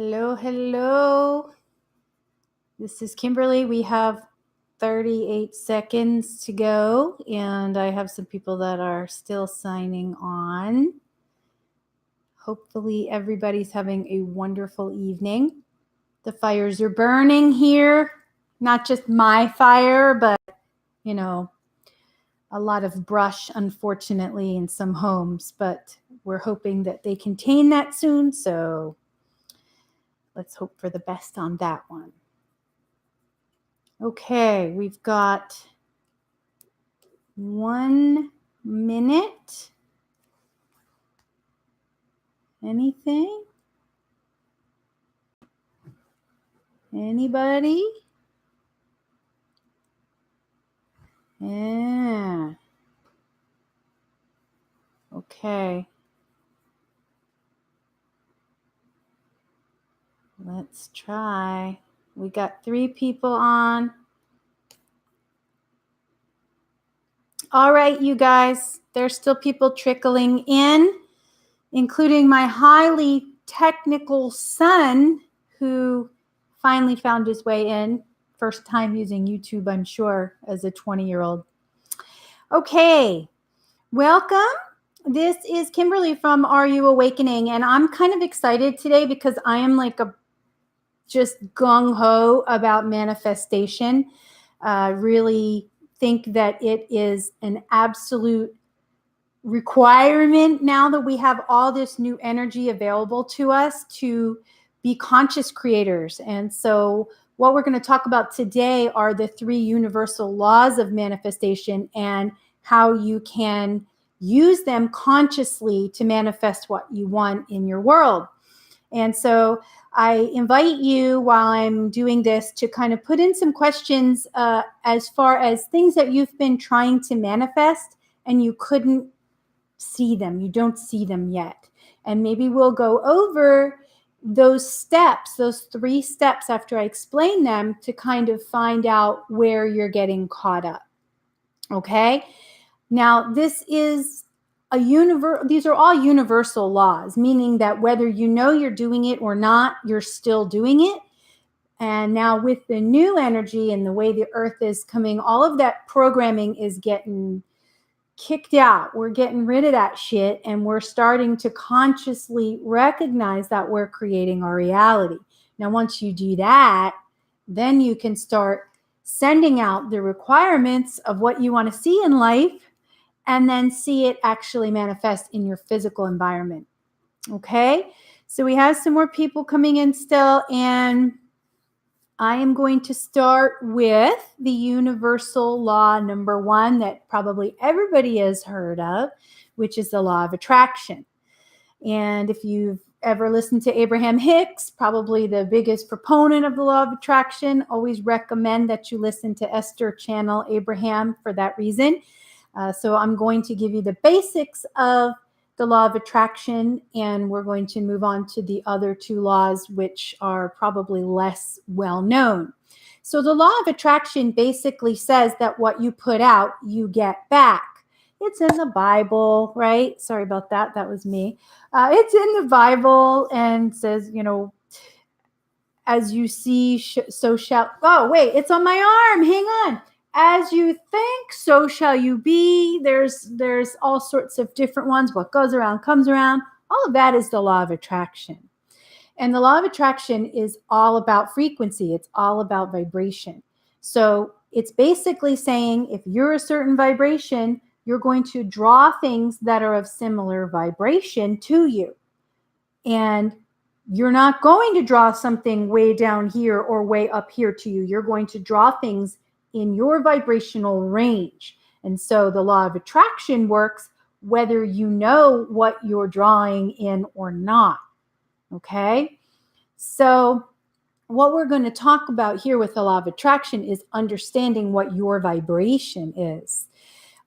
Hello, hello. This is Kimberly. We have 38 seconds to go, and I have some people that are still signing on. Hopefully, everybody's having a wonderful evening. The fires are burning here, not just my fire, but, a lot of brush, unfortunately, in some homes, but we're hoping that they contain that soon, so let's hope for the best on that one. Okay, we've got 1 minute. Anything? Anybody? Yeah. Okay. Let's try. We got 3 people on. All right, you guys, there's still people trickling in, including my highly technical son who finally found his way in. First time using YouTube, I'm sure, as a 20-year-old. Okay, welcome. This is Kimberly from Are You Awakening? And I'm kind of excited today because I am like just gung-ho about manifestation. Really think that it is an absolute requirement now that we have all this new energy available to us to be conscious creators. And so what we're going to talk about today are the 3 universal laws of manifestation and how you can use them consciously to manifest what you want in your world. And so I invite you, while I'm doing this, to kind of put in some questions as far as things that you've been trying to manifest and you couldn't see them. You don't see them yet. And maybe we'll go over those steps, those 3 steps after I explain them to kind of find out where you're getting caught up. Okay? Now, this is these are all universal laws, meaning that whether you know you're doing it or not, you're still doing it. And now with the new energy and the way the earth is coming, all of that programming is getting kicked out. We're getting rid of that shit, and we're starting to consciously recognize that we're creating our reality. Now, once you do that, then you can start sending out the requirements of what you want to see in life and then see it actually manifest in your physical environment. Okay? So we have some more people coming in still, and I am going to start with the universal law number 1 that probably everybody has heard of, which is the law of attraction. And if you've ever listened to Abraham Hicks, probably the biggest proponent of the law of attraction, always recommend that you listen to Esther Channel Abraham for that reason. So I'm going to give you the basics of the law of attraction, and we're going to move on to the other 2 laws, which are probably less well known. So the law of attraction basically says that what you put out, you get back. It's in the Bible, right? Sorry about that. That was me. It's in the Bible and says, as you see, so shall. Oh, wait, it's on my arm. Hang on. As you think, so shall you be. There's all sorts of different ones. What goes around comes around. All of that is the law of attraction. And the law of attraction is all about frequency. It's all about vibration. So it's basically saying if you're a certain vibration, you're going to draw things that are of similar vibration to you. And you're not going to draw something way down here or way up here to you. You're going to draw things in your vibrational range. And so the law of attraction works whether you know what you're drawing in or not. Okay? So what we're going to talk about here with the law of attraction is understanding what your vibration is.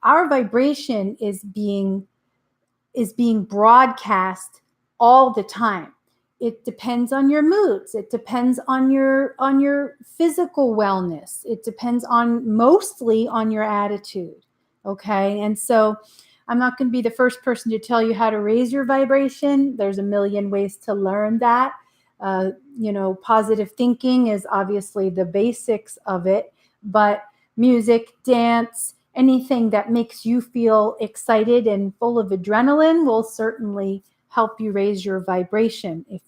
Our vibration is being broadcast all the time. It depends on your moods. It depends on your physical wellness. It depends mostly on your attitude. Okay. And so I'm not going to be the first person to tell you how to raise your vibration. There's a million ways to learn that. Positive thinking is obviously the basics of it, but music, dance, anything that makes you feel excited and full of adrenaline will certainly help you raise your vibration. If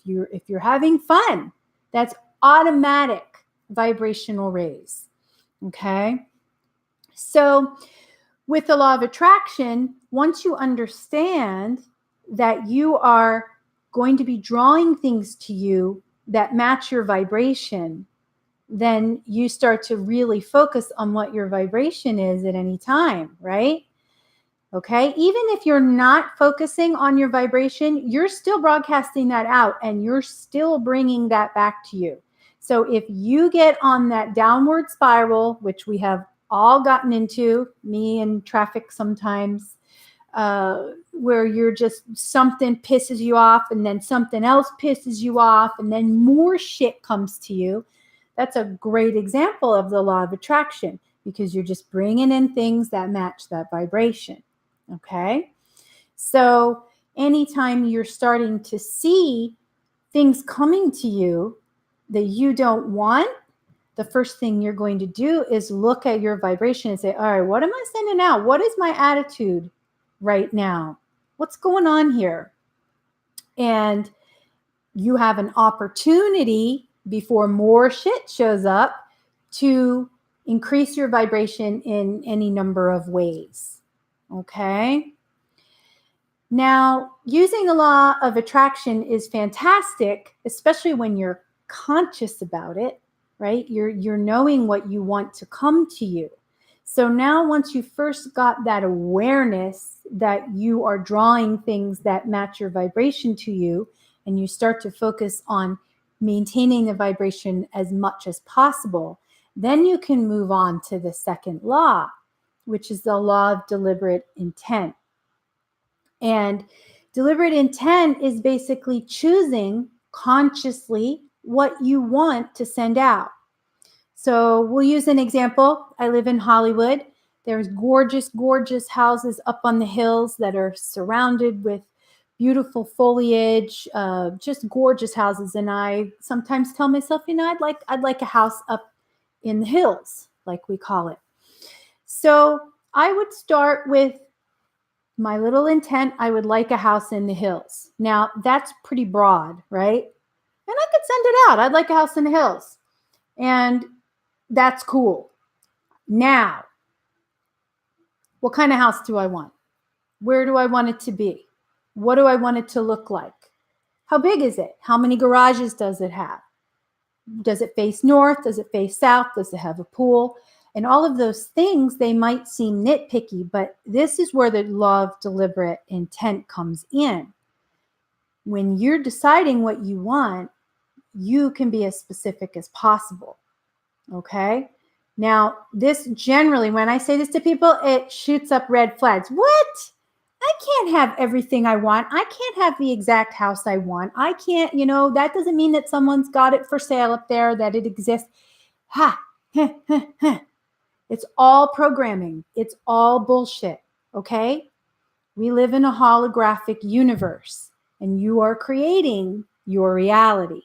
you're having fun, that's automatic vibrational raise. Okay? So, with the law of attraction, once you understand that you are going to be drawing things to you that match your vibration, then you start to really focus on what your vibration is at any time, right? Okay. Even if you're not focusing on your vibration, you're still broadcasting that out and you're still bringing that back to you. So if you get on that downward spiral, which we have all gotten into, me and traffic sometimes, where you're just something pisses you off and then something else pisses you off and then more shit comes to you. That's a great example of the law of attraction because you're just bringing in things that match that vibration. Okay. So anytime you're starting to see things coming to you that you don't want, the first thing you're going to do is look at your vibration and say, all right, what am I sending out? What is my attitude right now? What's going on here? And you have an opportunity before more shit shows up to increase your vibration in any number of ways. Okay. Now, using the law of attraction is fantastic, especially when you're conscious about it, right? You're knowing what you want to come to you. So now once you first got that awareness that you are drawing things that match your vibration to you, and you start to focus on maintaining the vibration as much as possible, then you can move on to the second law, which is the law of deliberate intent. And deliberate intent is basically choosing consciously what you want to send out. So we'll use an example. I live in Hollywood. There's gorgeous, gorgeous houses up on the hills that are surrounded with beautiful foliage, just gorgeous houses. And I sometimes tell myself, I'd like a house up in the hills, like we call it. So I would start with my little intent. I would like a house in the hills. Now that's pretty broad, right? And I could send it out. I'd like a house in the hills. And that's cool. Now, what kind of house do I want? Where do I want it to be? What do I want it to look like? How big is it? How many garages does it have? Does it face north? Does it face south? Does it have a pool? And all of those things, they might seem nitpicky, but this is where the law of deliberate intent comes in. When you're deciding what you want, you can be as specific as possible. Okay? Now, this generally, when I say this to people, it shoots up red flags. What? I can't have everything I want. I can't have the exact house I want. I can't, that doesn't mean that someone's got it for sale up there, that it exists. Ha, heh, heh, heh. It's all programming. It's all bullshit. Okay? We live in a holographic universe and you are creating your reality.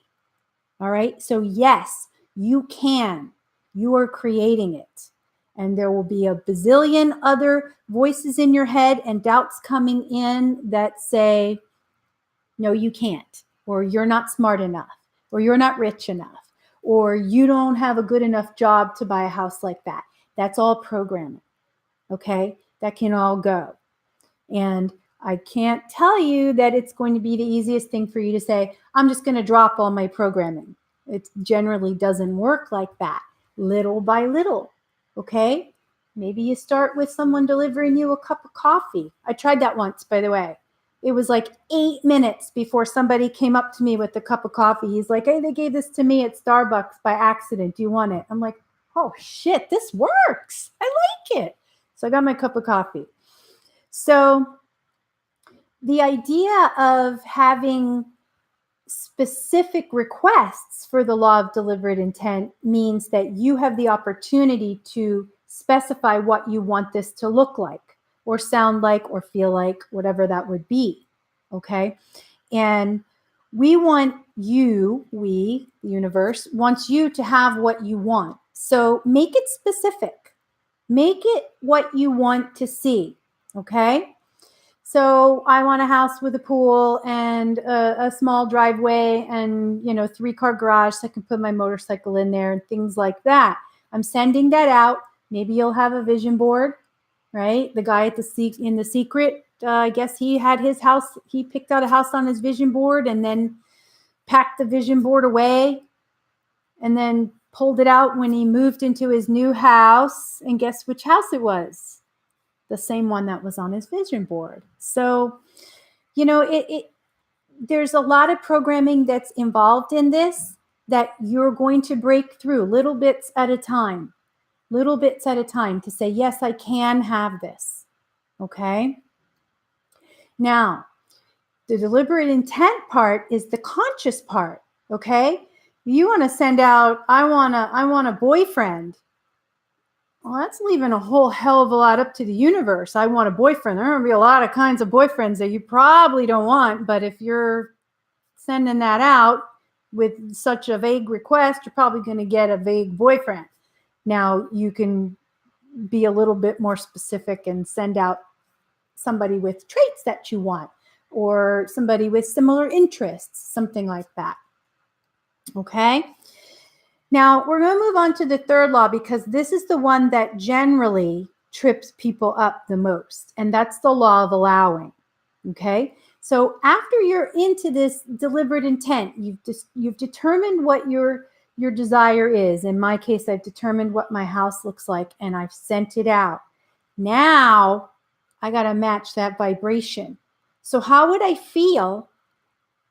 All right? So yes, you can. You are creating it. And there will be a bazillion other voices in your head and doubts coming in that say, no, you can't, or you're not smart enough, or you're not rich enough, or you don't have a good enough job to buy a house like that. That's all programming. Okay? That can all go. And I can't tell you that it's going to be the easiest thing for you to say, I'm just going to drop all my programming. It generally doesn't work like that. Little by little. Okay? Maybe you start with someone delivering you a cup of coffee. I tried that once, by the way. It was like 8 minutes before somebody came up to me with a cup of coffee. He's like, hey, they gave this to me at Starbucks by accident. Do you want it? I'm like, oh shit, this works. I like it. So I got my cup of coffee. So the idea of having specific requests for the law of deliberate intent means that you have the opportunity to specify what you want this to look like or sound like or feel like, whatever that would be. Okay. And We want you, the universe, wants you to have what you want. So make it specific. Make it what you want to see, okay? So I want a house with a pool and a small driveway and, 3-car garage so I can put my motorcycle in there and things like that. I'm sending that out. Maybe you'll have a vision board, right? The guy in The Secret, I guess he had his house. He picked out a house on his vision board and then packed the vision board away and then pulled it out when he moved into his new house. And guess which house it was? The same one that was on his vision board. So, there's a lot of programming that's involved in this that you're going to break through little bits at a time to say, yes, I can have this. Okay. Now, the deliberate intent part is the conscious part. Okay. You want to send out, I want a boyfriend. Well, that's leaving a whole hell of a lot up to the universe. I want a boyfriend. There are going to be a lot of kinds of boyfriends that you probably don't want, but if you're sending that out with such a vague request, you're probably going to get a vague boyfriend. Now, you can be a little bit more specific and send out somebody with traits that you want, or somebody with similar interests, something like that. Okay? Now, we're going to move on to the third law because this is the one that generally trips people up the most, and that's the law of allowing. Okay? So after you're into this deliberate intent, you've determined what your desire is. In my case, I've determined what my house looks like, and I've sent it out. Now, I got to match that vibration. So how would I feel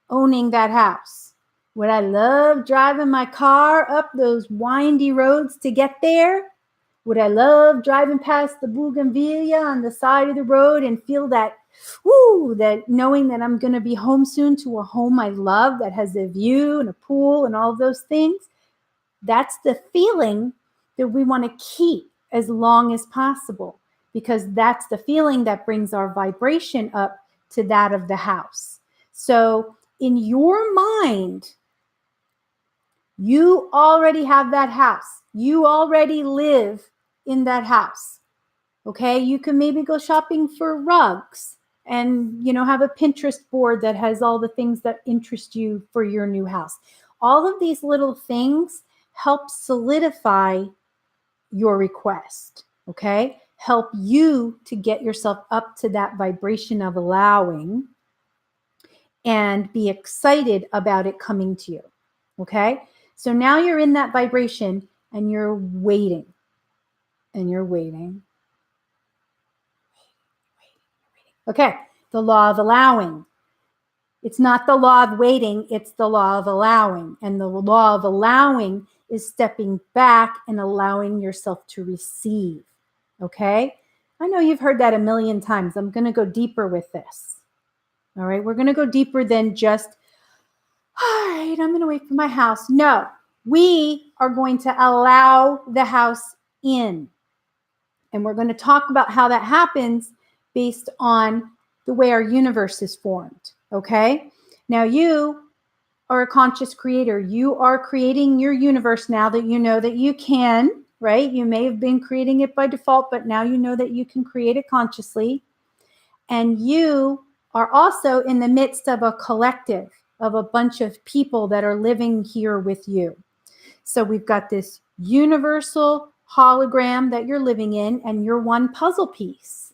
owning that house? Would I love driving my car up those windy roads to get there? Would I love driving past the bougainvillea on the side of the road and feel that knowing that I'm going to be home soon to a home I love that has a view and a pool and all those things? That's the feeling that we want to keep as long as possible, because that's the feeling that brings our vibration up to that of the house. So in your mind, you already have that house. You already live in that house. Okay, you can maybe go shopping for rugs and, have a Pinterest board that has all the things that interest you for your new house. All of these little things help solidify your request, okay? Help you to get yourself up to that vibration of allowing and be excited about it coming to you, okay? So now you're in that vibration and you're waiting and you're waiting. Okay, the law of allowing. It's not the law of waiting, it's the law of allowing. And the law of allowing is stepping back and allowing yourself to receive. Okay? I know you've heard that a million times. I'm going to go deeper with this. All right, we're going to go deeper than just, all right, I'm going to wait for my house. No, we are going to allow the house in. And we're going to talk about how that happens based on the way our universe is formed. Okay? Now you are a conscious creator. You are creating your universe now that you know that you can, right? You may have been creating it by default, but now you know that you can create it consciously. And you are also in the midst of a collective of a bunch of people that are living here with you. So we've got this universal hologram that you're living in, and you're one puzzle piece.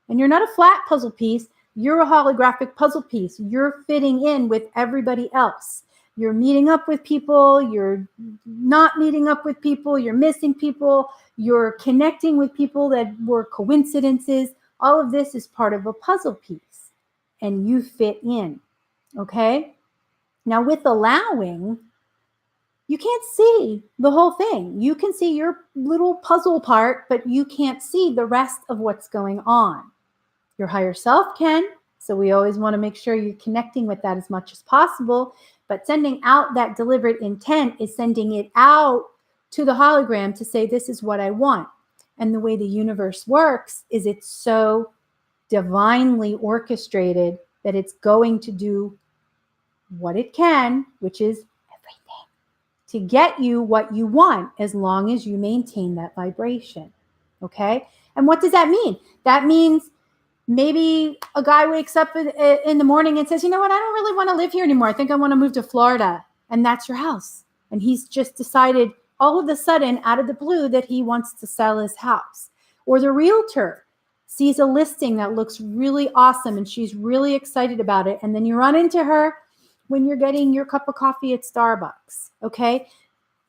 And you're not a flat puzzle piece. You're a holographic puzzle piece. You're fitting in with everybody else. You're meeting up with people. You're not meeting up with people. You're missing people. You're connecting with people that were coincidences. All of this is part of a puzzle piece. And you fit in. Okay? Now with allowing, you can't see the whole thing. You can see your little puzzle part, but you can't see the rest of what's going on. Your higher self can, so we always want to make sure you're connecting with that as much as possible. But sending out that deliberate intent is sending it out to the hologram to say, this is what I want. And the way the universe works is it's so divinely orchestrated that it's going to do what it can, which is everything, to get you what you want as long as you maintain that vibration. Okay? And what does that mean? That means maybe a guy wakes up in the morning and says, you know what, I don't really want to live here anymore. I think I want to move to Florida. And that's your house. And he's just decided all of a sudden, out of the blue, that he wants to sell his house. Or the realtor sees a listing that looks really awesome and she's really excited about it. And then you run into her when you're getting your cup of coffee at Starbucks. Okay?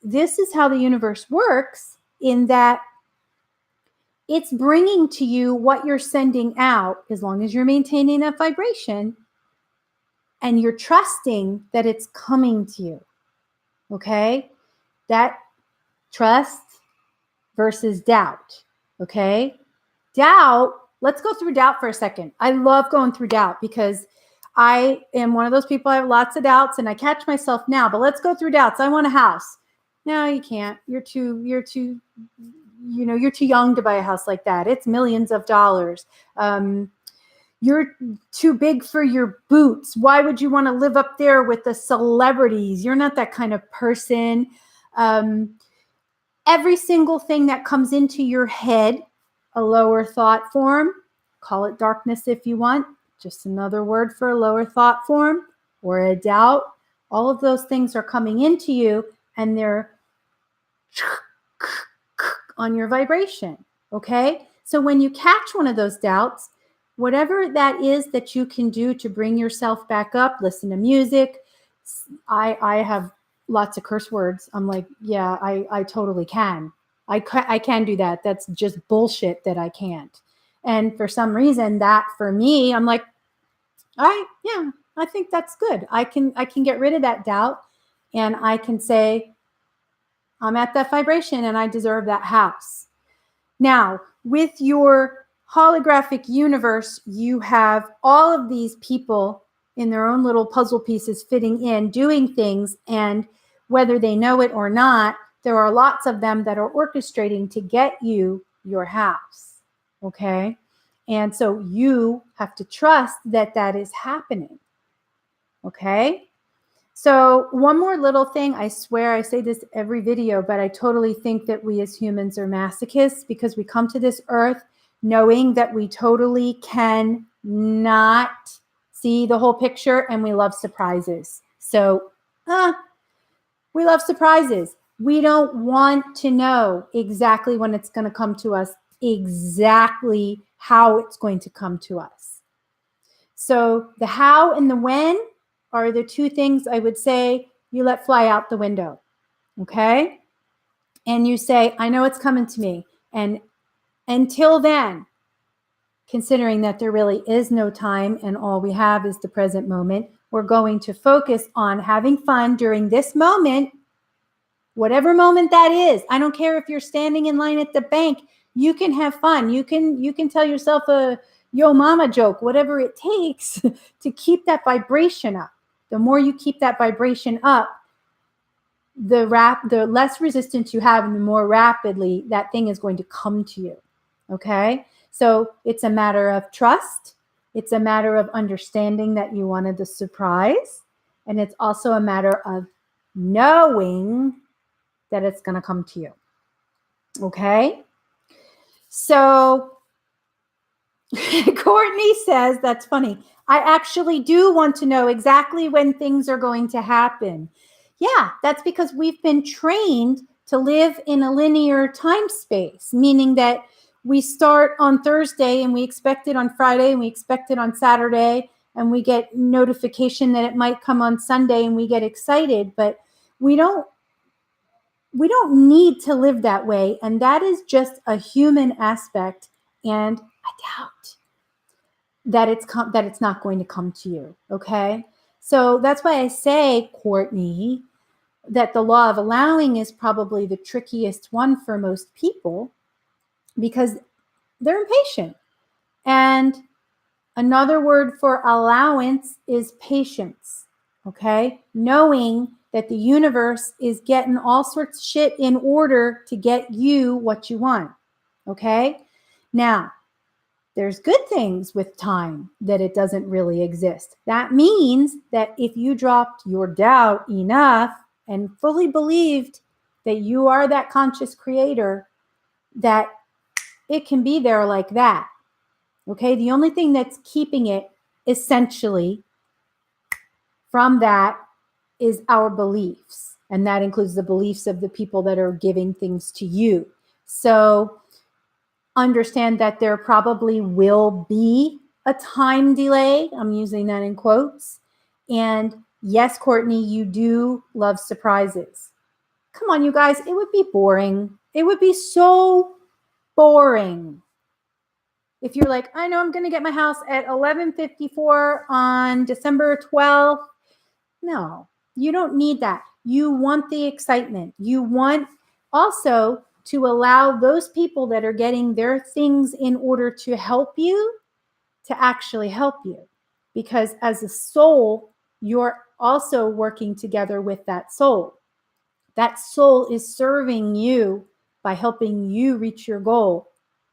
This is how the universe works, in that it's bringing to you what you're sending out, as long as you're maintaining that vibration and you're trusting that it's coming to you. Okay? That trust versus doubt. Okay? Doubt, let's go through doubt for a second. I love going through doubt because I am one of those people. I have lots of doubts and I catch myself now, but let's go through doubts. I want a house. No, you can't. You're too young to buy a house like that. It's millions of dollars. You're too big for your boots. Why would you want to live up there with the celebrities? You're not that kind of person. Every single thing that comes into your head, a lower thought form, call it darkness if you want, just another word for a lower thought form, or a doubt, all of those things are coming into you and they're on your vibration. Okay? So when you catch one of those doubts, whatever that is that you can do to bring yourself back up, listen to music. I have lots of curse words. I'm like, yeah, I totally can. I can do that. That's just bullshit that I can't. And for some reason, that for me, I'm like, all right, yeah, I think that's good. I can get rid of that doubt and I can say, I'm at that vibration and I deserve that house. Now, with your holographic universe, you have all of these people in their own little puzzle pieces fitting in, doing things, and whether they know it or not, there are lots of them that are orchestrating to get you your house. Okay? And so you have to trust that that is happening. Okay? So one more little thing, I swear I say this every video, but I totally think that we as humans are masochists because we come to this earth knowing that we totally can not see the whole picture and we love surprises. So we love surprises. We don't want to know exactly when it's going to come to us, exactly how it's going to come to us. So the how and the when are the two things I would say you let fly out the window. Okay? And you say, I know it's coming to me. And until then, considering that there really is no time and all we have is the present moment, we're going to focus on having fun during this moment, whatever moment that is. I don't care if you're standing in line at the bank, you can have fun. You can tell yourself a yo mama joke, whatever it takes to keep that vibration up. The more you keep that vibration up, the less resistance you have and the more rapidly that thing is going to come to you. Okay? So it's a matter of trust. It's a matter of understanding that you wanted the surprise. And it's also a matter of knowing that it's going to come to you. Okay? So Courtney says, that's funny. I actually do want to know exactly when things are going to happen. Yeah, that's because we've been trained to live in a linear time space, meaning that we start on Thursday and we expect it on Friday and we expect it on Saturday and we get notification that it might come on Sunday and we get excited, but we don't need to live that way. And that is just a human aspect. And I doubt that it's not going to come to you. Okay. So that's why I say, Courtney, that the law of allowing is probably the trickiest one for most people because they're impatient. And another word for allowance is patience. Okay. Knowing that the universe is getting all sorts of shit in order to get you what you want. Okay. Now, There's good things with time that it doesn't really exist. That means that if you dropped your doubt enough and fully believed that you are that conscious creator, that it can be there like that. Okay, the only thing that's keeping it essentially from that is our beliefs. And that includes the beliefs of the people that are giving things to you. So understand that there probably will be a time delay. I'm using that in quotes. And yes, Courtney, you do love surprises. Come on, you guys, it would be boring. It would be so boring if you're like, I know I'm going to get my house at 11:54 on December 12th. No, you don't need that. You want the excitement. You want also to allow those people that are getting their things in order to help you to actually help you. Because as a soul, you're also working together with that soul. That soul is serving you by helping you reach your goal.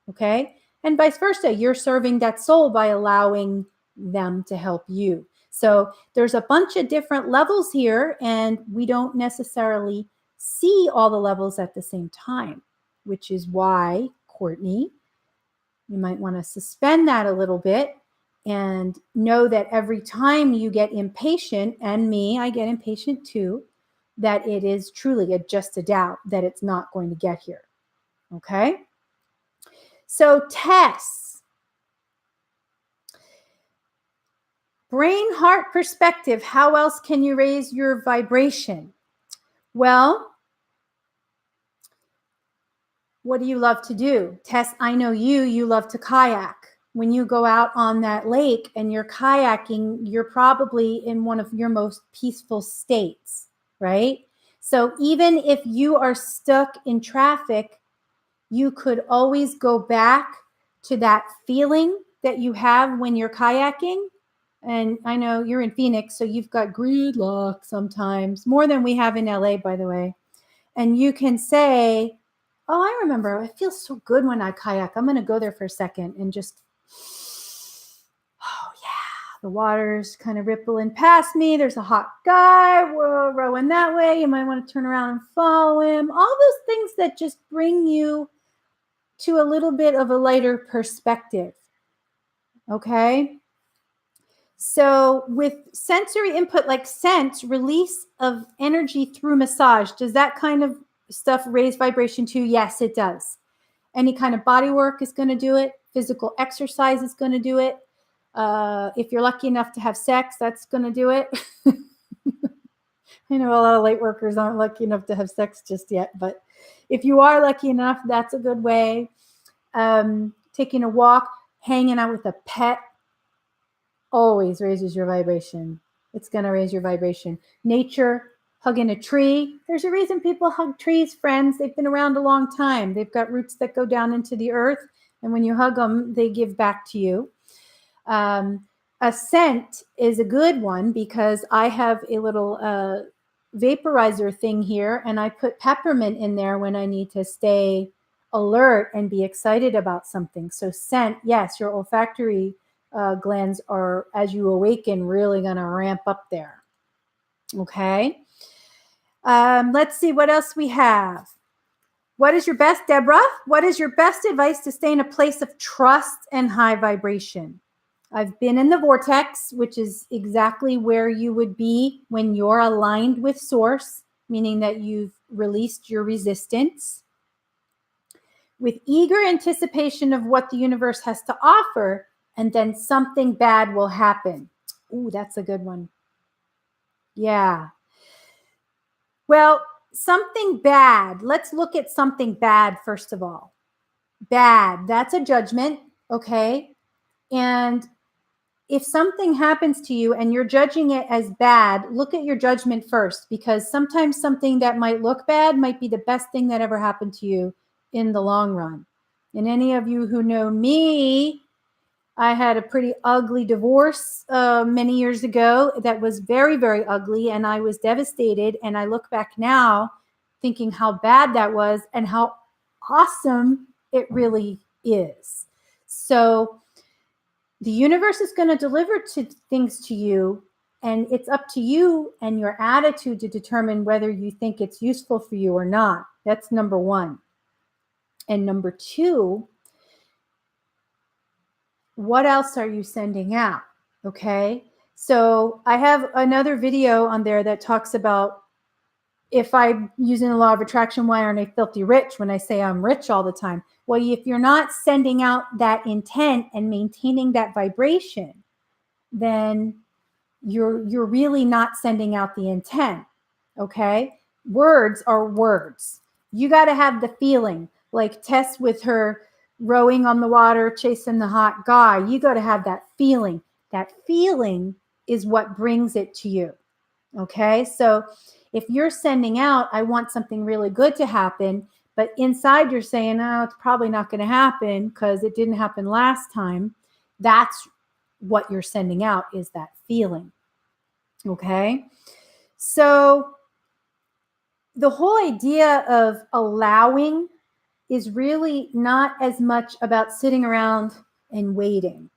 Okay? And vice versa, you're serving that soul by allowing them to help you. So there's a bunch of different levels here, and we don't necessarily see all the levels at the same time, which is why, Courtney, you might want to suspend that a little bit and know that every time you get impatient, and me, I get impatient too, that it is truly just a doubt that it's not going to get here. Okay? So tests. Brain heart perspective. How else can you raise your vibration? Well, what do you love to do? Tess, I know you love to kayak. When you go out on that lake and you're kayaking, you're probably in one of your most peaceful states, right? So even if you are stuck in traffic, you could always go back to that feeling that you have when you're kayaking. And I know you're in Phoenix, so you've got gridlock sometimes, more than we have in LA, by the way. And you can say, oh, I remember, it feels so good when I kayak. I'm going to go there for a second and just, oh, yeah, the water's kind of rippling past me. There's a hot guy rowing that way. You might want to turn around and follow him. All those things that just bring you to a little bit of a lighter perspective. Okay? So with sensory input like scent, release of energy through massage, does that kind of stuff raise vibration too? Yes, it does. Any kind of body work is going to do it. Physical exercise is going to do it. If you're lucky enough to have sex, that's going to do it. I know a lot of light workers aren't lucky enough to have sex just yet, but if you are lucky enough, that's a good way. Taking a walk, hanging out with a pet always raises your vibration. It's going to raise your vibration. Nature, hugging a tree. There's a reason people hug trees, friends. They've been around a long time. They've got roots that go down into the earth. And when you hug them, they give back to you. A scent is a good one because I have a little vaporizer thing here, and I put peppermint in there when I need to stay alert and be excited about something. So scent, yes, your olfactory glands are, as you awaken, really going to ramp up there. Okay. Let's see what else we have. What is your best, Deborah? What is your best advice to stay in a place of trust and high vibration? I've been in the vortex, which is exactly where you would be when you're aligned with source, meaning that you've released your resistance. With eager anticipation of what the universe has to offer, and then something bad will happen. Ooh, that's a good one. Yeah. Well, something bad. Let's look at something bad first of all. Bad. That's a judgment, okay? And if something happens to you and you're judging it as bad, look at your judgment first, because sometimes something that might look bad might be the best thing that ever happened to you in the long run. And any of you who know me, I had a pretty ugly divorce many years ago that was very, very ugly, and I was devastated. And I look back now thinking how bad that was and how awesome it really is. So The universe is going to deliver things to you, and it's up to you and your attitude to determine whether you think it's useful for you or not. That's number one. And number two, what else are you sending out? Okay. So I have another video on there that talks about, if I'm using the law of attraction, why aren't I filthy rich when I say I'm rich all the time? Well, if you're not sending out that intent and maintaining that vibration, then you're really not sending out the intent. Okay. Words are words. You got to have the feeling, like Tess with her rowing on the water, chasing the hot guy. You got to have that feeling. That feeling is what brings it to you. Okay. So if you're sending out, I want something really good to happen, but inside you're saying, oh, it's probably not going to happen because it didn't happen last time. That's what you're sending out, is that feeling. Okay. So the whole idea of allowing is really not as much about sitting around and waiting.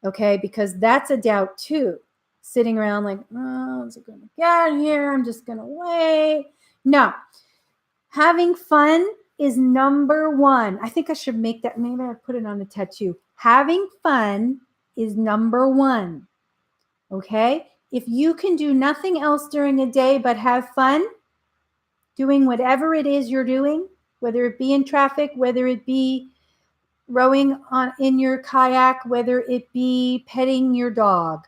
Okay. Because that's a doubt too. Sitting around like, oh, is it going to get here? I'm just going to wait. No. Having fun is number one. I think I should make that. Maybe I put it on a tattoo. Having fun is number one. Okay. If you can do nothing else during a day but have fun doing whatever it is you're doing, whether it be in traffic, whether it be rowing in your kayak, whether it be petting your dog,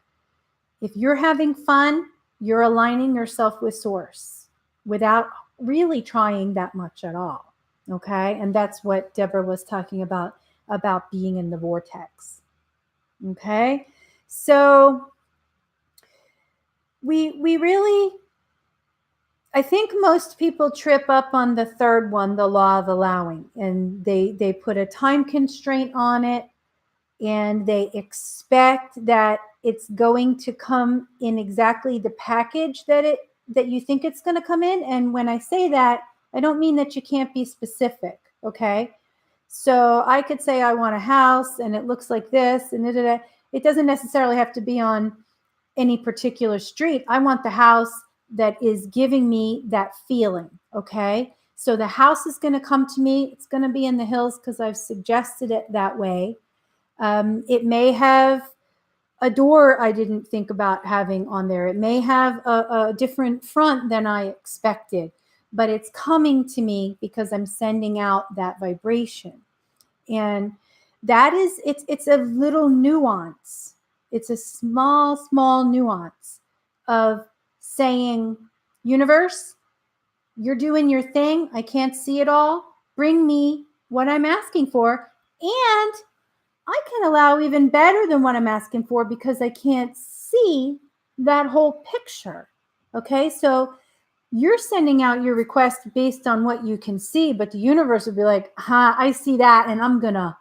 if you're having fun, you're aligning yourself with source without really trying that much at all. Okay. And that's what Deborah was talking about being in the vortex. Okay. So we really, I think most people trip up on the third one, the law of allowing, and they put a time constraint on it, and they expect that it's going to come in exactly the package that you think it's going to come in. And when I say that, I don't mean that you can't be specific. Okay. So I could say I want a house and it looks like this, and it doesn't necessarily have to be on any particular street. I want the house that is giving me that feeling. Okay. So the house is going to come to me. It's going to be in the hills because I've suggested it that way. It may have a door I didn't think about having on there. It may have a different front than I expected, but it's coming to me because I'm sending out that vibration. And that is, it's a little nuance. It's a small nuance of saying, universe, you're doing your thing. I can't see it all. Bring me what I'm asking for. And I can allow even better than what I'm asking for because I can't see that whole picture. Okay. So you're sending out your request based on what you can see, but the universe will be like, I see that. And I'm going to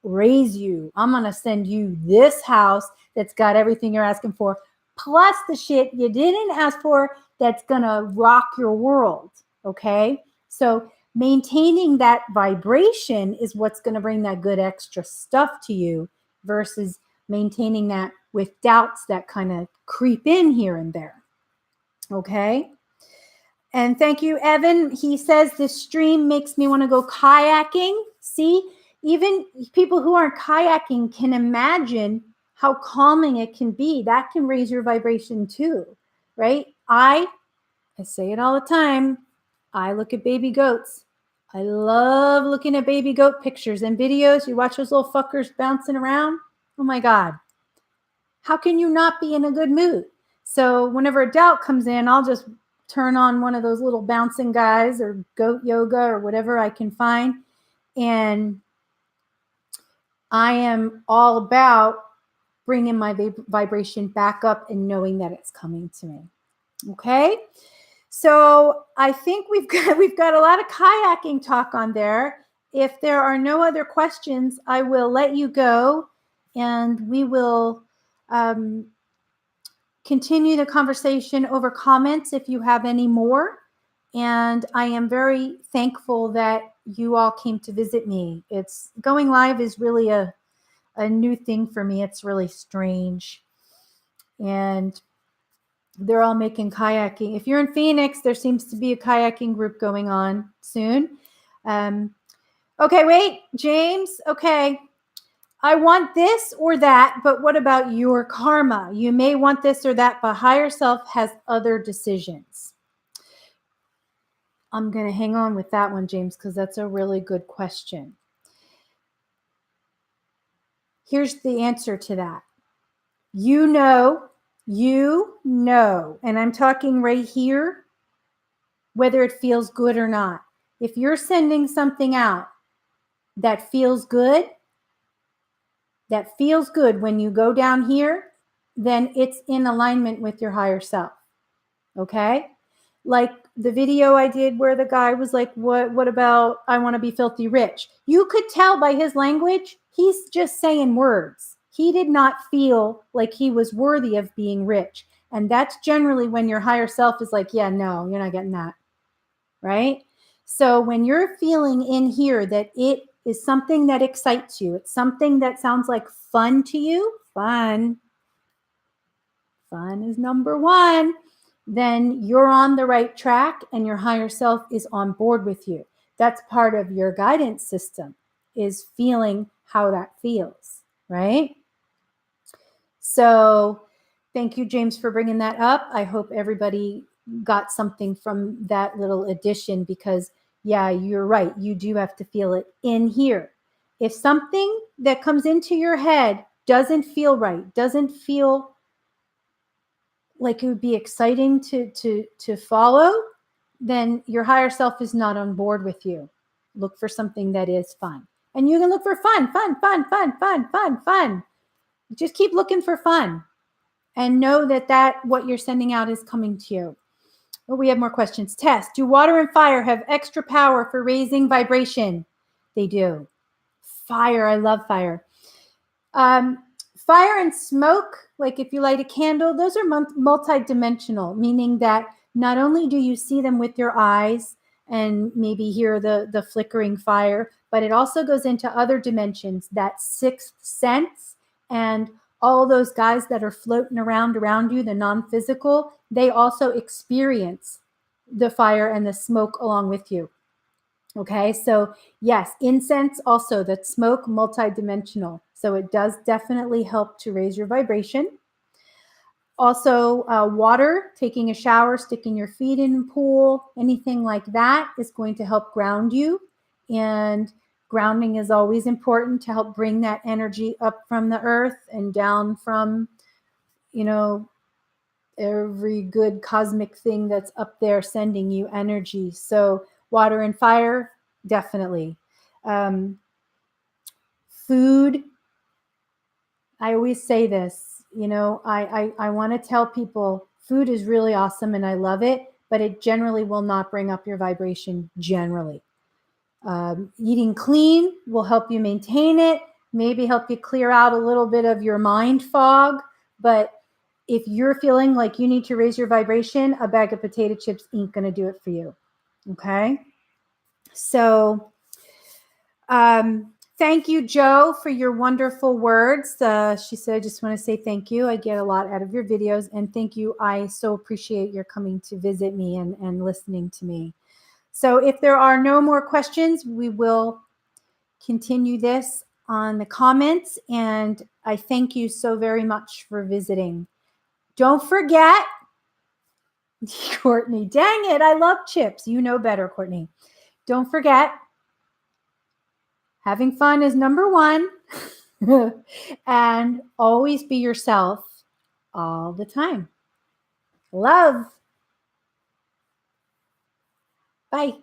raise you. I'm going to send you this house that's got everything you're asking for, plus the shit you didn't ask for that's going to rock your world. Okay. So maintaining that vibration is what's going to bring that good extra stuff to you versus maintaining that with doubts that kind of creep in here and there. Okay. And thank you, Evan. He says this stream makes me want to go kayaking. See, even people who aren't kayaking can imagine how calming it can be. That can raise your vibration too, right? I say it all the time. I look at baby goats. I love looking at baby goat pictures and videos. You watch those little fuckers bouncing around. Oh my God. How can you not be in a good mood? So whenever a doubt comes in, I'll just turn on one of those little bouncing guys or goat yoga or whatever I can find. And I am all about bringing my vibration back up and knowing that it's coming to me. Okay. So I think we've got a lot of kayaking talk on there. If there are no other questions, I will let you go and we will continue the conversation over comments if you have any more. And I am very thankful that you all came to visit me. It's going live is really a a new thing for me. It's really strange. And they're all making kayaking. If you're in Phoenix, there seems to be a kayaking group going on soon. Okay, wait, James. Okay. I want this or that, but what about your karma? You may want this or that, but higher self has other decisions. I'm going to hang on with that one, James, because that's a really good question. Here's the answer to that. You know, and I'm talking right here, whether it feels good or not. If you're sending something out that feels good when you go down here, then it's in alignment with your higher self. Okay? Like the video I did where the guy was like, what about I want to be filthy rich? You could tell by his language, he's just saying words. He did not feel like he was worthy of being rich. And that's generally when your higher self is like, yeah, no, you're not getting that. Right? So when you're feeling in here that it is something that excites you, it's something that sounds like fun to you, fun is number one, then you're on the right track and your higher self is on board with you. That's part of your guidance system, is feeling how that feels, right? So thank you, James, for bringing that up. I hope everybody got something from that little addition, because yeah, you're right. You do have to feel it in here. If something that comes into your head doesn't feel right, doesn't feel like it would be exciting to follow, then your higher self is not on board with you. Look for something that is fun. And you can look for fun. Just keep looking for fun. And know that what you're sending out is coming to you. Oh, we have more questions. Tess, do water and fire have extra power for raising vibration? They do. Fire, I love fire. Fire and smoke, like if you light a candle, those are multi-dimensional, meaning that not only do you see them with your eyes and maybe hear the flickering fire, but it also goes into other dimensions, that sixth sense, and all those guys that are floating around you, the non-physical, they also experience the fire and the smoke along with you. Okay, so yes, incense also, that smoke, multidimensional. So it does definitely help to raise your vibration. Also, water, taking a shower, sticking your feet in a pool, anything like that is going to help ground you. And grounding is always important to help bring that energy up from the earth and down from, every good cosmic thing that's up there sending you energy. So water and fire, definitely. Food, I always say this, I want to tell people food is really awesome and I love it, but it generally will not bring up your vibration generally. Eating clean will help you maintain it, maybe help you clear out a little bit of your mind fog. But if you're feeling like you need to raise your vibration, a bag of potato chips ain't going to do it for you. Okay. So, thank you, Joe, for your wonderful words. She said, I just want to say thank you. I get a lot out of your videos, and thank you. I so appreciate your coming to visit me and listening to me. So if there are no more questions, we will continue this on the comments. And I thank you so very much for visiting. Don't forget, Courtney, dang it, I love chips. You know better, Courtney. Don't forget, having fun is number one. And always be yourself all the time. Love. Bye.